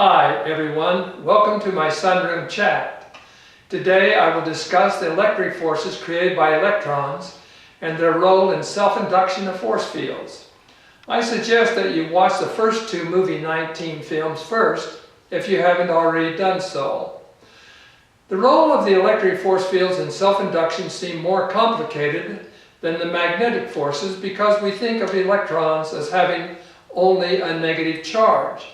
Hi everyone, welcome to my sunroom chat. Today I will discuss the electric forces created by electrons and their role in self-induction of force fields. I suggest that you watch the first two movie 19 films first if you haven't already done so. The role of the electric force fields in self-induction seem more complicated than the magnetic forces because we think of electrons as having only a negative charge.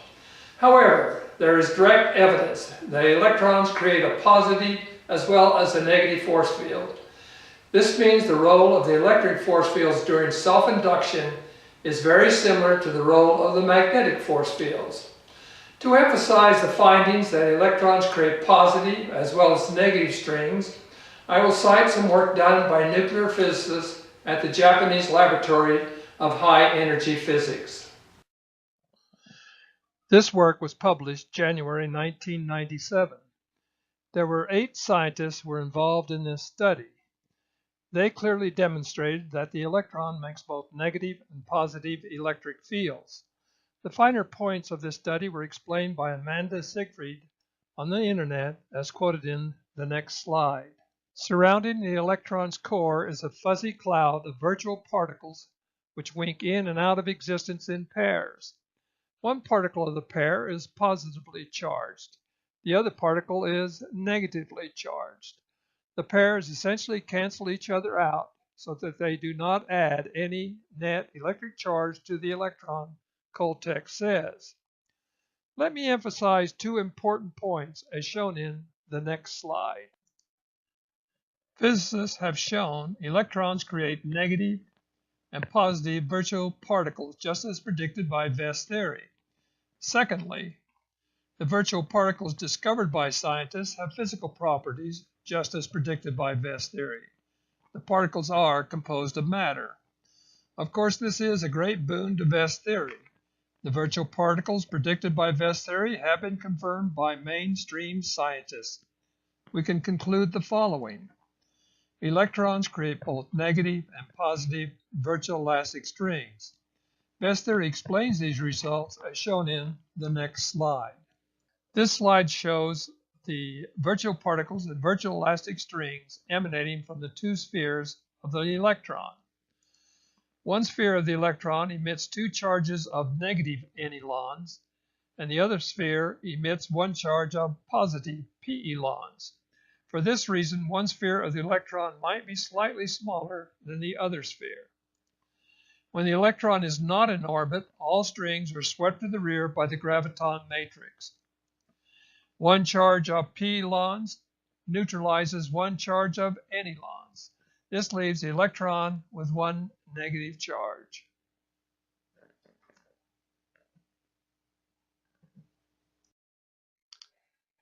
However, there is direct evidence that electrons create a positive as well as a negative force field. This means the role of the electric force fields during self-induction is very similar to the role of the magnetic force fields. To emphasize the findings that electrons create positive as well as negative strings, I will cite some work done by nuclear physicists at the Japanese Laboratory of High Energy Physics. This work was published January 1997. There were 8 scientists who were involved in this study. They clearly demonstrated that the electron makes both negative and positive electric fields. The finer points of this study were explained by Amanda Siegfried on the internet as quoted in the next slide. Surrounding the electron's core is a fuzzy cloud of virtual particles which wink in and out of existence in pairs. One particle of the pair is positively charged. The other particle is negatively charged. The pairs essentially cancel each other out so that they do not add any net electric charge to the electron, Coltec says. Let me emphasize 2 important points as shown in the next slide. Physicists have shown electrons create negative and positive virtual particles just as predicted by West's theory. Secondly, the virtual particles discovered by scientists have physical properties just as predicted by West's theory. The particles are composed of matter. Of course, this is a great boon to West's theory. The virtual particles predicted by West's theory have been confirmed by mainstream scientists. We can conclude the following. Electrons create both negative and positive virtual elastic strings. West's theory explains these results as shown in the next slide. This slide shows the virtual particles and virtual elastic strings emanating from the 2 spheres of the electron. One sphere of the electron emits 2 charges of negative n-elons, and the other sphere emits 1 charge of positive p-elons. For this reason, one sphere of the electron might be slightly smaller than the other sphere. When the electron is not in orbit, all strings are swept to the rear by the graviton matrix. 1 charge of p-elons neutralizes 1 charge of n-elons. This leaves the electron with 1 negative charge.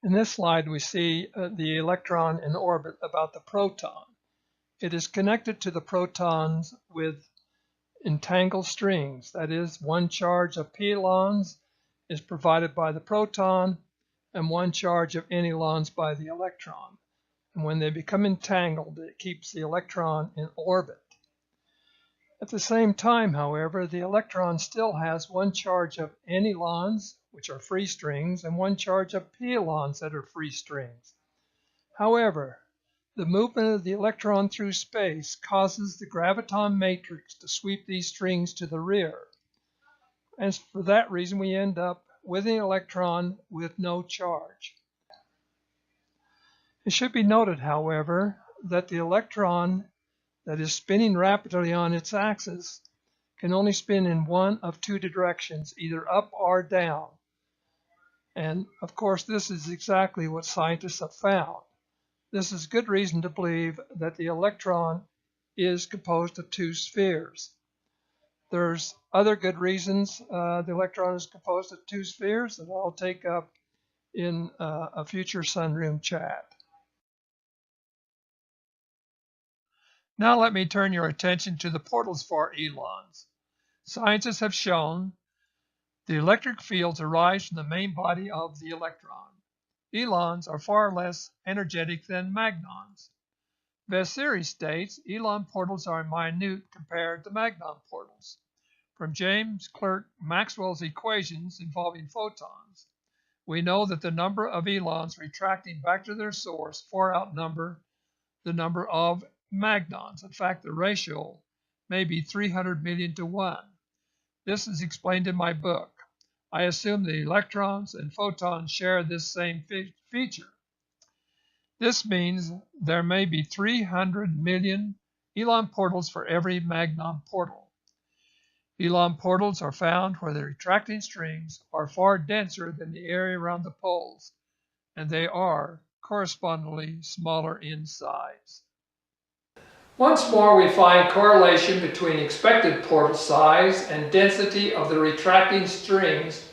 In this slide, we see the electron in orbit about the proton. It is connected to the protons with entangled strings. That is, 1 charge of p-elons is provided by the proton and 1 charge of n-elons by the electron. And when they become entangled, it keeps the electron in orbit. At the same time, however, the electron still has 1 charge of n-elons, which are free strings, and 1 charge of p-elons that are free strings. However, the movement of the electron through space causes the graviton matrix to sweep these strings to the rear. And for that reason, we end up with an electron with no charge. It should be noted, however, that the electron that is spinning rapidly on its axis can only spin in one of 2 directions, either up or down. And of course, this is exactly what scientists have found. This is good reason to believe that the electron is composed of 2 spheres. There's other good reasons the electron is composed of 2 spheres that I'll take up in a future sunroom chat. Now let me turn your attention to the portals for elons. Scientists have shown the electric fields arise from the main body of the electron. Elons are far less energetic than magnons. West's theory states elon portals are minute compared to magnon portals. From James Clerk Maxwell's equations involving photons, we know that the number of electrons retracting back to their source far outnumber the number of magnons. In fact, the ratio may be 300 million to 1. This is explained in my book. I assume the electrons and photons share this same feature. This means there may be 300 million Elon portals for every magnon portal. Elon portals are found where the retracting strings are far denser than the area around the poles, and they are correspondingly smaller in size. Once more, we find correlation between expected portal size and density of the retracting strings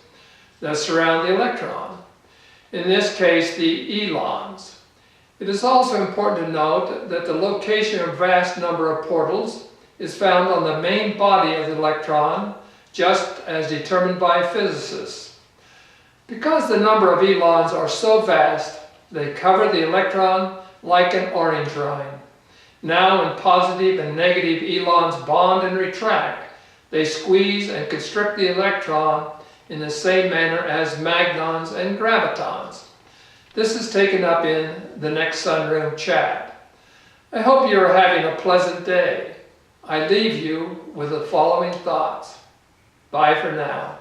that surround the electron, in this case the Elons. It is also important to note that the location of a vast number of portals is found on the main body of the electron, just as determined by physicists. Because the number of Elons are so vast, they cover the electron like an orange rind. Now, when positive and negative Elons bond and retract, they squeeze and constrict the electron in the same manner as magnons and gravitons. This is taken up in the next sunroom chat. I hope you are having a pleasant day. I leave you with the following thoughts. Bye for now.